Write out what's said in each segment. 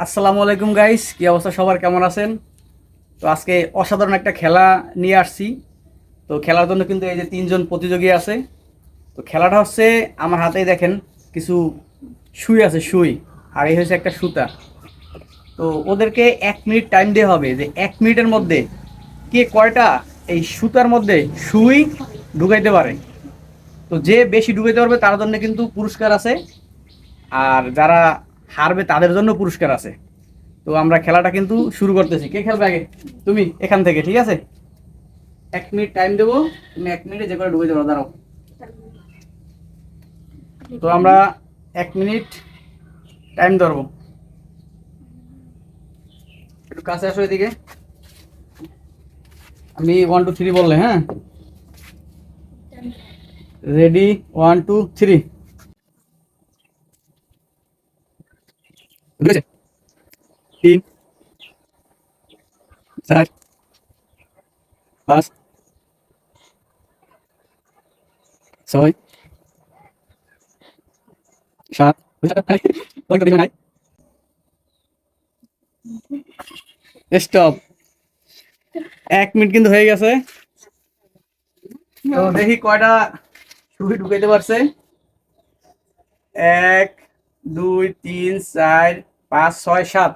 আসসালামু আলাইকুম গাইস, কি অবস্থা সবার, কেমন আছেন? তো আজকে অসাধারণ একটা খেলা নিয়ে আসছি। তো খেলার জন্য কিন্তু এই যে তিনজন প্রতিযোগী আছে। তো খেলাটা হচ্ছে, আমার হাতেই দেখেন কিছু সুই আছে, সুই। আর এই হচ্ছে একটা সুতা। তো ওদেরকে 1 মিনিট টাইম দেওয়া হবে যে 1 মিনিটের মধ্যে কে কয়টা এই সুতার মধ্যে সুই ঢুকাইতে পারে। তো যে বেশি ঢুকাইতে পারবে তার জন্য কিন্তু পুরস্কার আছে, আর যারা হারবে তাদের জন্য পুরস্কার আছে। তো আমরা খেলাটা কিন্তু শুরু করতেছি। কে খেলবে আগে? তুমি এখান থেকে, ঠিক আছে? 1 মিনিট টাইম দেবো, তুমি 1 মিনিটে যে করে ঢুকে যাবো, দাঁড়াও। তো আমরা 1 মিনিট টাইম ধরবো। একটু কাছে আসো এদিকে। আমি 1 2 3 বললে, হ্যাঁ? রেডি, 1 2 3। বুঝেছে? 3 4 5 6 7। স্টপ। 1 মিনিট কিন্তু হয়ে গেছে। তো দেখি কয়টা সুই ঢুকাইতে পারছে। 1 2 3 4 5 6 7।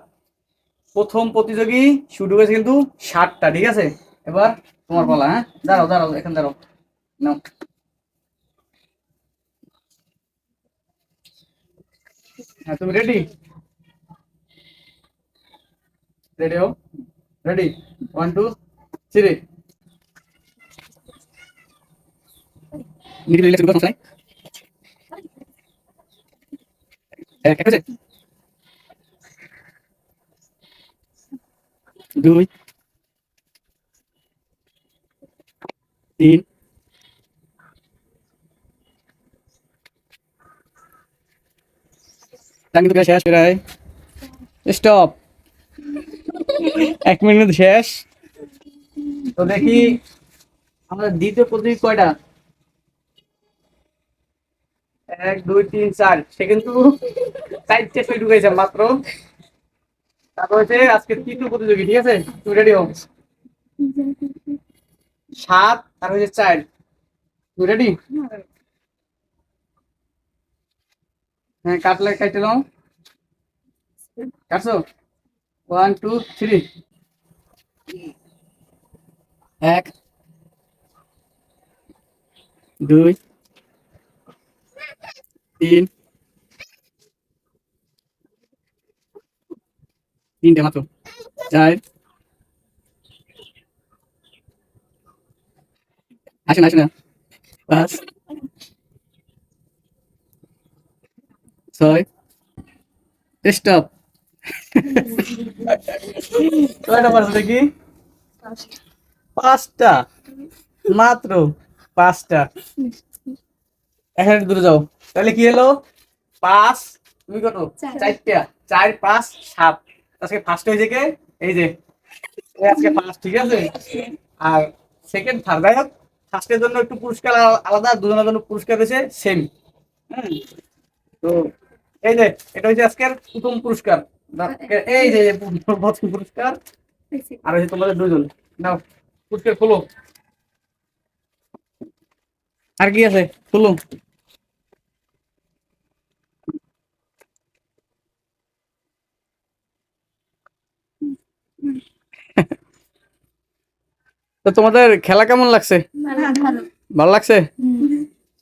প্রথম প্রতিযোগী শুরু হয়েছে কিন্তু 7টা, ঠিক আছে? এবার তোমার পালা, হ্যাঁ? দাঁড়াও দাঁড়াও, এখানে দাঁড়াও। নাও। হ্যাঁ, তুমি রেডি? রেডি হো। রেডি, 1 2 3। মিডিল রিল্যাক্স করো, সমস্যা নাই। এক হয়েছে। 2 3। টাইম কিন্তু প্রায় শেষ, প্রায়। স্টপ। 1 মিনিট শেষ। তো দেখি আমাদের দ্বিতীয় প্রতিযোগী কয়টা। 1 2 3 4, সে কিন্তু 4টে সুই ঢুকাইছে মাত্র। তারপর হচ্ছে আজকে তৃতীয় প্রতিযোগী, ঠিক আছে? তুমি রেডি হও। 7 আর হচ্ছে 4। তুমি রেডি? হ্যাঁ, কাটলে কাটতে নাও। কাটছো? 1 2 3। 1 2 3। তিনটে মাত্র। 4। আসে না, আসে না। 5 6। স্টপ। কয়টা পারছো দেখি? 5টা মাত্র। 5টা। এখানে দূরে যাও। তাহলে কি হলো? 5। তুমি কত? 4টা। 4 5 7। আজকে ফার্স্ট হয়েছে কে? এই যে, এ আজকে ফার্স্ট, ঠিক আছে? আর সেকেন্ড থার্ড, যাই হোক, ফার্স্টের জন্য একটু পুরস্কার আলাদা, দুজনের জন্য পুরস্কার রয়েছে সেম। হ্যাঁ। তো এই যে, এটা হচ্ছে আজকের প্রথম পুরস্কার। এই যে প্রথম পুরস্কার। আর হচ্ছে তোমাদের দুজন। নাও, পুরস্কার খোলো। আর কি আছে, খোলো। তো তোমাদের খেলা কেমন লাগছে? ভালো লাগছে?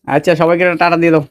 আচ্ছা, সবাইকে একটা টাটা দিয়ে দাও।